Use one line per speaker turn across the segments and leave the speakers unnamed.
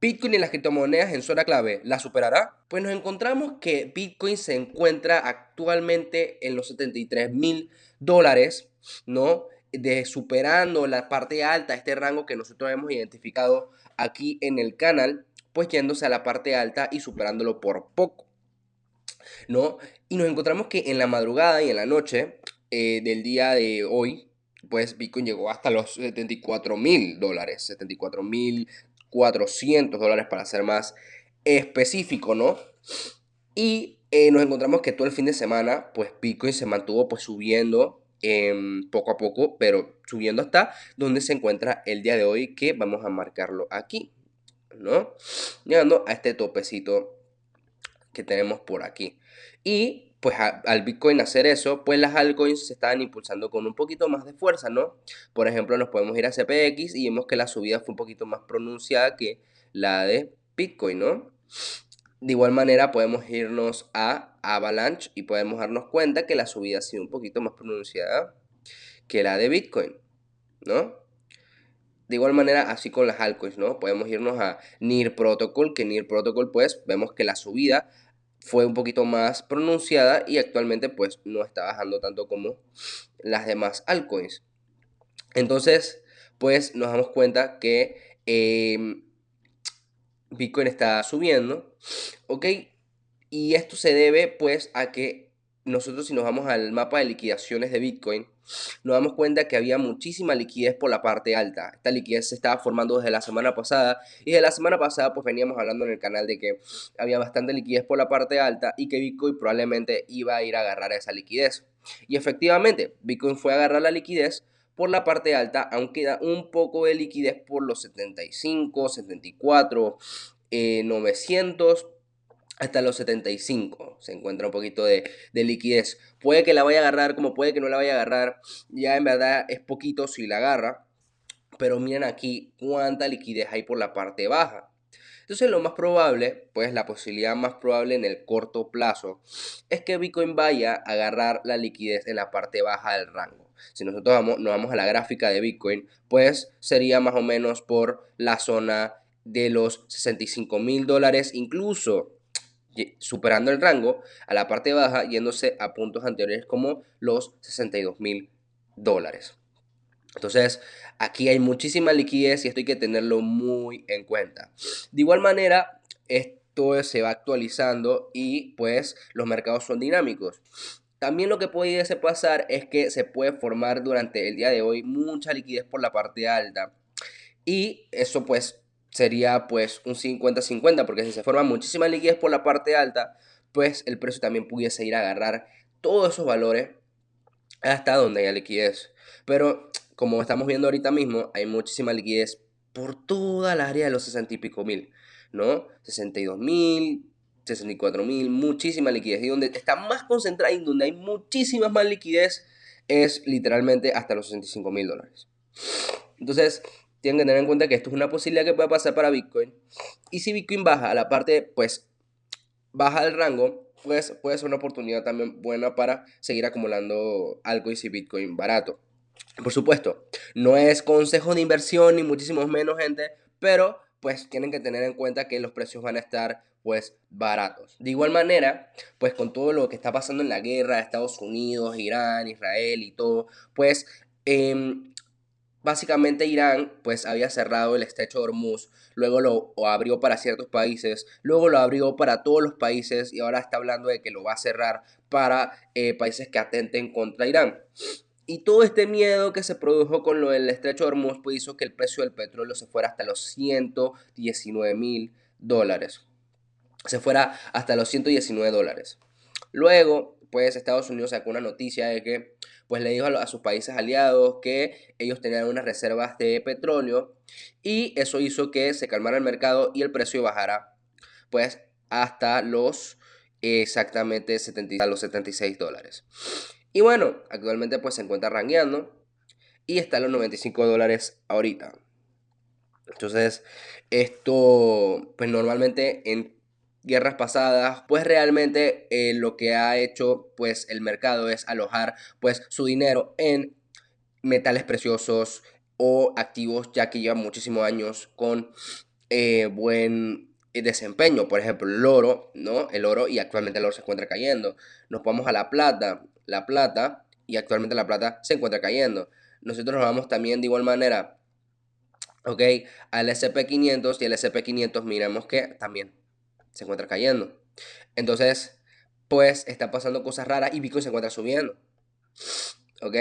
Bitcoin y las criptomonedas en zona clave, ¿la superará? Pues nos encontramos que Bitcoin se encuentra actualmente en los $73,000, ¿no? Superando la parte alta, este rango que nosotros hemos identificado aquí en el canal, pues yéndose a la parte alta y superándolo por poco, ¿no? Y nos encontramos que en la madrugada y en la noche del día de hoy, pues Bitcoin llegó hasta los $74,000, $74,400 para ser más específico, ¿no? Y nos encontramos que todo el fin de semana, pues Bitcoin se mantuvo pues subiendo poco a poco, pero subiendo hasta donde se encuentra el día de hoy, que vamos a marcarlo aquí, ¿no? Llegando a este topecito que tenemos por aquí. Y pues al Bitcoin hacer eso, pues las altcoins se estaban impulsando con un poquito más de fuerza, ¿no? Por ejemplo, nos podemos ir a CPX y vemos que la subida fue un poquito más pronunciada que la de Bitcoin, ¿no? De igual manera podemos irnos a Avalanche y podemos darnos cuenta que la subida ha sido un poquito más pronunciada que la de Bitcoin, ¿no? De igual manera, así con las altcoins, ¿no? Podemos irnos a NIR Protocol, que NIR Protocol, pues, vemos que la subida fue un poquito más pronunciada y actualmente, pues, no está bajando tanto como las demás altcoins. Entonces, pues, nos damos cuenta que Bitcoin está subiendo, ¿ok? Y esto se debe, pues, a que nosotros si nos vamos al mapa de liquidaciones de Bitcoin, nos damos cuenta que había muchísima liquidez por la parte alta. Esta liquidez se estaba formando desde la semana pasada y de la semana pasada pues veníamos hablando en el canal de que había bastante liquidez por la parte alta y que Bitcoin probablemente iba a ir a agarrar esa liquidez. Y efectivamente, Bitcoin fue a agarrar la liquidez por la parte alta, aunque queda un poco de liquidez por los 75, 74, 900 hasta los 75 se encuentra un poquito de liquidez. Puede que la vaya a agarrar, como puede que no la vaya a agarrar. Ya en verdad es poquito si la agarra. Pero miren aquí cuánta liquidez hay por la parte baja. Entonces lo más probable, pues la posibilidad más probable en el corto plazo, es que Bitcoin vaya a agarrar la liquidez en la parte baja del rango. Si nosotros nos vamos a la gráfica de Bitcoin, pues sería más o menos por la zona de los $65,000, incluso superando el rango a la parte baja, yéndose a puntos anteriores como los $62,000. Entonces, aquí hay muchísima liquidez y esto hay que tenerlo muy en cuenta. De igual manera, esto se va actualizando y pues los mercados son dinámicos. También lo que pudiese pasar es que se puede formar durante el día de hoy mucha liquidez por la parte alta y eso pues sería pues un 50-50 porque si se forma muchísima liquidez por la parte alta, pues el precio también pudiese ir a agarrar todos esos valores hasta donde haya liquidez. Pero como estamos viendo ahorita mismo, hay muchísima liquidez por toda la área de los 60 y pico mil, ¿no? 62,000, 64,000, muchísima liquidez. Y donde está más concentrada y donde hay muchísimas más liquidez es literalmente hasta los $65,000. Entonces, tienen que tener en cuenta que esto es una posibilidad que puede pasar para Bitcoin. Y si Bitcoin baja a la parte, pues, baja el rango, pues puede ser una oportunidad también buena para seguir acumulando altcoins y Bitcoin barato. Por supuesto, no es consejo de inversión ni muchísimo menos, gente, pero pues tienen que tener en cuenta que los precios van a estar pues baratos. De igual manera, pues con todo lo que está pasando en la guerra de Estados Unidos, Irán, Israel y todo, pues básicamente Irán pues había cerrado el estrecho de Hormuz, luego lo abrió para ciertos países, luego lo abrió para todos los países y ahora está hablando de que lo va a cerrar para países que atenten contra Irán. Y todo este miedo que se produjo con lo del estrecho de Hormuz pues hizo que el precio del petróleo se fuera hasta los $119,000. Se fuera hasta los $119. Luego, pues Estados Unidos sacó una noticia de que pues le dijo a sus países aliados que ellos tenían unas reservas de petróleo y eso hizo que se calmara el mercado y el precio bajara pues hasta los exactamente a los $76. Y bueno, actualmente pues se encuentra rangueando y está a los $95 ahorita. Entonces, esto, pues normalmente en guerras pasadas, pues realmente lo que ha hecho pues el mercado es alojar pues su dinero en metales preciosos o activos ya que llevan muchísimos años con buen desempeño. Por ejemplo, el oro, ¿no? El oro, y actualmente el oro se encuentra cayendo. Nos vamos a la plata, y actualmente la plata se encuentra cayendo. Nosotros nos vamos también de igual manera, ¿ok? Al SP 500, y el SP 500 miremos que también se encuentra cayendo. Entonces, pues está pasando cosas raras y Bitcoin se encuentra subiendo, ¿ok?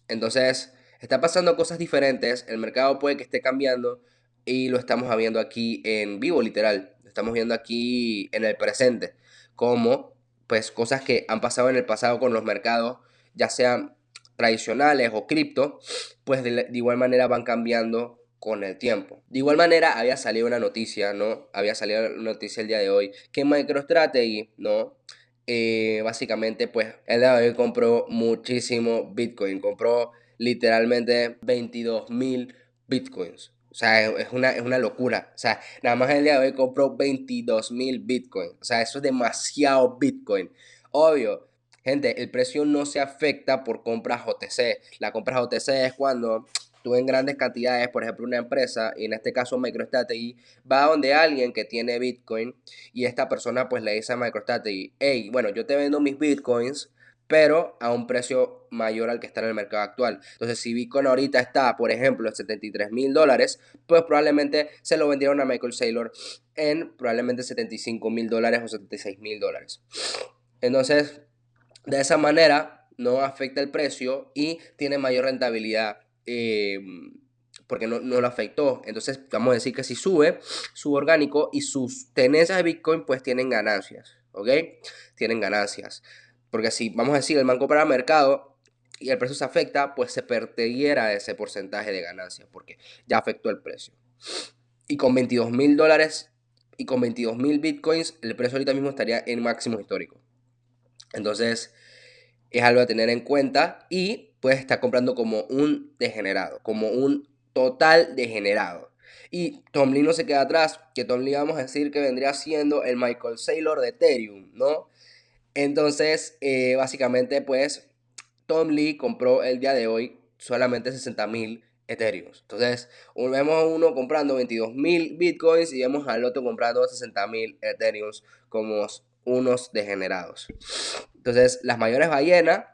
Entonces, está pasando cosas diferentes, el mercado puede que esté cambiando y lo estamos viendo aquí en vivo, literal. Lo estamos viendo aquí en el presente, como pues cosas que han pasado en el pasado con los mercados, ya sean tradicionales o cripto, pues de igual manera van cambiando con el tiempo. De igual manera había salido una noticia, ¿no? Había salido una noticia el día de hoy que MicroStrategy, ¿no? Básicamente, pues el día de hoy compró muchísimo Bitcoin. Compró literalmente 22.000 Bitcoins. O sea, es una locura. O sea, nada más el día de hoy compró 22.000 Bitcoin. O sea, eso es demasiado Bitcoin. Obvio, gente, el precio no se afecta por compras OTC. La compra OTC es cuando tú en grandes cantidades, por ejemplo, una empresa, y en este caso MicroStrategy, va donde alguien que tiene Bitcoin y esta persona pues le dice a MicroStrategy, hey, bueno, yo te vendo mis Bitcoins, pero a un precio mayor al que está en el mercado actual. Entonces, si Bitcoin ahorita está, por ejemplo, en $73.000, pues probablemente se lo vendieron a Michael Saylor en probablemente $75.000 o $76.000. Entonces, de esa manera no afecta el precio y tiene mayor rentabilidad, porque no lo afectó. Entonces vamos a decir que si sube, sube orgánico, y sus tenencias de Bitcoin pues tienen ganancias, ¿ok? Tienen ganancias. Porque si vamos a decir el man compra al mercado y el precio se afecta, pues se perdiera ese porcentaje de ganancias porque ya afectó el precio. Y con $22.000 y con 22.000 Bitcoins, el precio ahorita mismo estaría en máximo histórico. Entonces, es algo a tener en cuenta y puedes estar comprando como un degenerado, como un total degenerado. Y Tom Lee no se queda atrás, que Tom Lee vamos a decir que vendría siendo el Michael Saylor de Ethereum, ¿no? Entonces, básicamente, pues, Tom Lee compró el día de hoy solamente 60.000 Ethereum. Entonces, vemos a uno comprando 22.000 Bitcoins y vemos al otro comprando 60.000 Ethereum como unos degenerados. Entonces, las mayores ballenas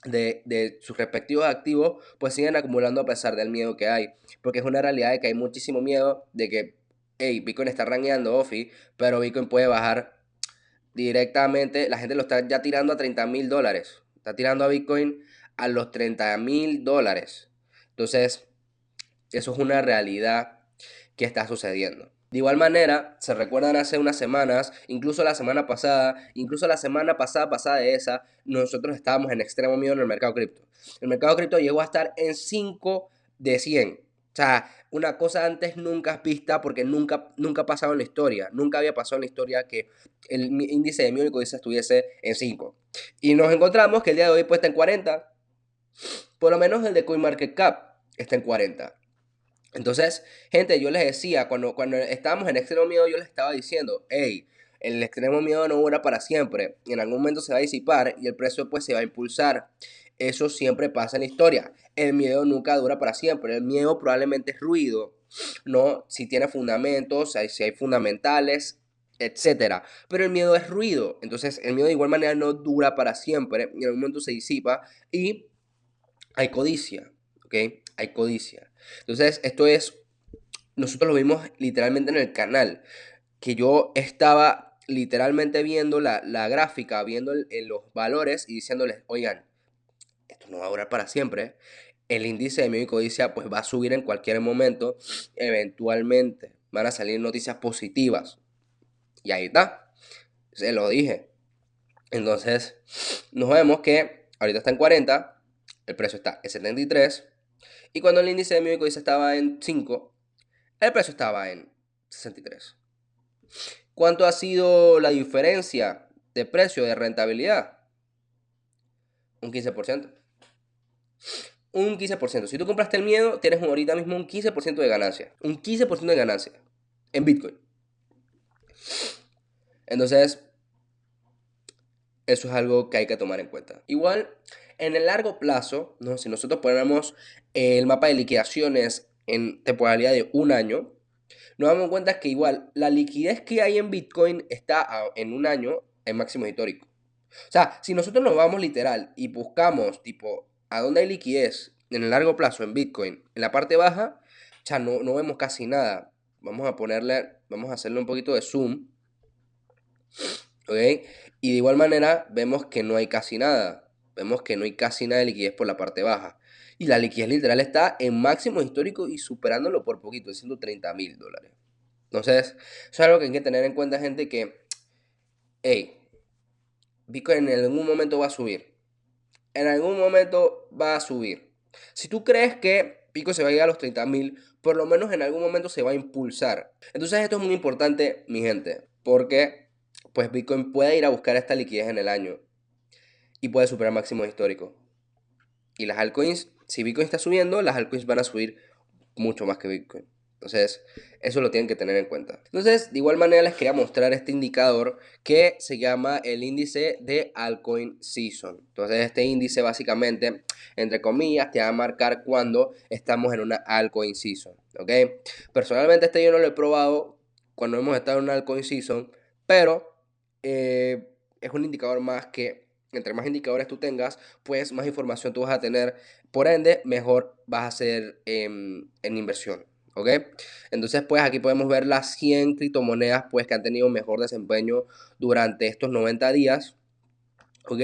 de sus respectivos activos, pues siguen acumulando a pesar del miedo que hay. Porque es una realidad de que hay muchísimo miedo de que, hey, Bitcoin está rankeando, Ofi, pero Bitcoin puede bajar directamente. La gente lo está ya tirando a $30.000. Está tirando a Bitcoin a los $30.000. Entonces, eso es una realidad que está sucediendo. De igual manera, se recuerdan hace unas semanas, incluso la semana pasada, incluso la semana pasada de esa, nosotros estábamos en extremo miedo en el mercado cripto. El mercado cripto llegó a estar en 5 de 100. O sea, una cosa antes nunca vista, porque nunca ha pasado en la historia. Nunca había pasado en la historia que el índice de miedo y codicia estuviese en 5. Y nos encontramos que el día de hoy pues está en 40. Por lo menos el de CoinMarketCap está en 40. Entonces, gente, yo les decía, cuando estábamos en extremo miedo, yo les estaba diciendo, hey, el extremo miedo no dura para siempre. En algún momento se va a disipar y el precio pues se va a impulsar. Eso siempre pasa en la historia. El miedo nunca dura para siempre. El miedo probablemente es ruido, ¿no? Si tiene fundamentos, si hay fundamentales, etcétera. Pero el miedo es ruido. Entonces, el miedo de igual manera no dura para siempre. En algún momento se disipa y hay codicia, ¿ok? Hay codicia. Entonces, nosotros lo vimos literalmente en el canal, que yo estaba literalmente viendo la gráfica, viendo los valores y diciéndoles, oigan, esto no va a durar para siempre. El índice de miedo y codicia pues va a subir en cualquier momento. Eventualmente van a salir noticias positivas. Y ahí está, se lo dije. Entonces, nos vemos que ahorita está en 40, el precio está en 73, y cuando el índice de miedo y codicia estaba en 5, el precio estaba en 63. ¿Cuánto ha sido la diferencia de precio de rentabilidad? Un 15%. Un 15%. Si tú compraste el miedo, tienes ahorita mismo un 15% de ganancia. Un 15% de ganancia en Bitcoin. Entonces, eso es algo que hay que tomar en cuenta. Igual, en el largo plazo, si nosotros ponemos el mapa de liquidaciones en temporalidad de un año, nos damos cuenta que igual la liquidez que hay en Bitcoin está en un año en máximo histórico. O sea, si nosotros nos vamos literal y buscamos, tipo, a dónde hay liquidez en el largo plazo en Bitcoin, en la parte baja, ya no vemos casi nada. Vamos a hacerle un poquito de zoom, ¿ok? Y de igual manera vemos que no hay casi nada. Vemos que no hay casi nada de liquidez por la parte baja. Y la liquidez literal está en máximo histórico y superándolo por poquito, $130,000. Entonces, eso es algo que hay que tener en cuenta, gente, que, hey, Bitcoin en algún momento va a subir. En algún momento va a subir. Si tú crees que Bitcoin se va a llegar a los 30,000, por lo menos en algún momento se va a impulsar. Entonces esto es muy importante, mi gente, porque pues Bitcoin puede ir a buscar esta liquidez en el año y puede superar máximos históricos. Y las altcoins, si Bitcoin está subiendo, las altcoins van a subir mucho más que Bitcoin. Entonces, eso lo tienen que tener en cuenta. Entonces, de igual manera les quería mostrar este indicador que se llama el índice de Altcoin Season. Entonces, este índice básicamente, entre comillas, te va a marcar cuando estamos en una Altcoin Season, ¿ok? Personalmente este yo no lo he probado cuando hemos estado en una Altcoin Season, pero es un indicador más que entre más indicadores tú tengas, pues más información tú vas a tener. Por ende, mejor vas a hacer en inversión. ¿Ok? Entonces, pues aquí podemos ver las 100 criptomonedas pues, que han tenido mejor desempeño durante estos 90 días. ¿Ok?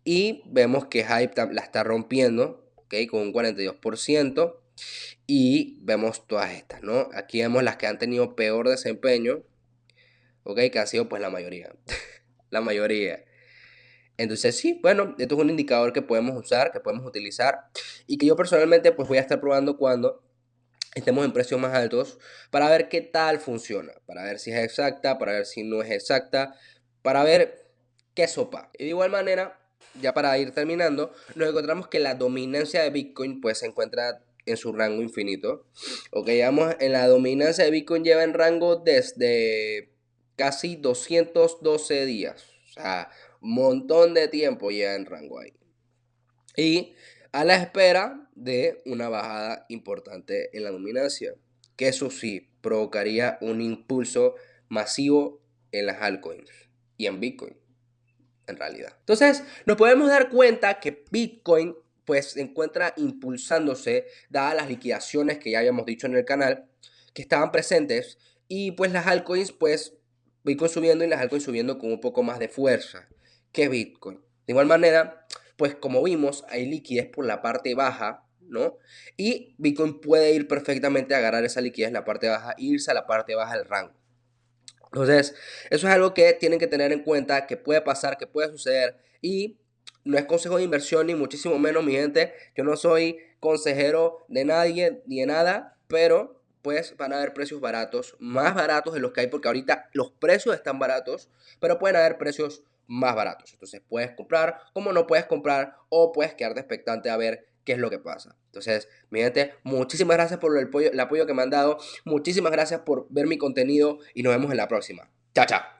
Y vemos que Hype la está rompiendo, ¿ok? Con un 42%. Y vemos todas estas, ¿no? Aquí vemos las que han tenido peor desempeño, ¿ok? Que han sido pues la mayoría. La mayoría. Entonces sí, bueno, esto es un indicador que podemos usar, que podemos utilizar y que yo personalmente pues voy a estar probando cuando estemos en precios más altos para ver qué tal funciona, para ver si es exacta, para ver si no es exacta, para ver qué sopa. Y de igual manera, ya para ir terminando, nos encontramos que la dominancia de Bitcoin pues se encuentra en su rango infinito. Ok, vamos, en la dominancia de Bitcoin lleva en rango desde casi 212 días. O sea, un montón de tiempo lleva en rango ahí. Y a la espera de una bajada importante en la dominancia, que eso sí provocaría un impulso masivo en las altcoins y en Bitcoin en realidad. Entonces, nos podemos dar cuenta que Bitcoin pues se encuentra impulsándose dadas las liquidaciones que ya habíamos dicho en el canal que estaban presentes y pues las altcoins pues Bitcoin subiendo y las altcoins subiendo con un poco más de fuerza que Bitcoin. De igual manera, pues como vimos, hay liquidez por la parte baja, ¿no? Y Bitcoin puede ir perfectamente a agarrar esa liquidez en la parte baja e irse a la parte baja del rango. Entonces, eso es algo que tienen que tener en cuenta, que puede pasar, que puede suceder y no es consejo de inversión ni muchísimo menos, mi gente. Yo no soy consejero de nadie ni de nada, pero pues van a haber precios baratos, más baratos de los que hay, porque ahorita los precios están baratos, pero pueden haber precios más baratos. Entonces puedes comprar, como no puedes comprar, o puedes quedarte expectante a ver qué es lo que pasa. Entonces, mi gente, muchísimas gracias por el apoyo que me han dado. Muchísimas gracias por ver mi contenido y nos vemos en la próxima. Chao, chao.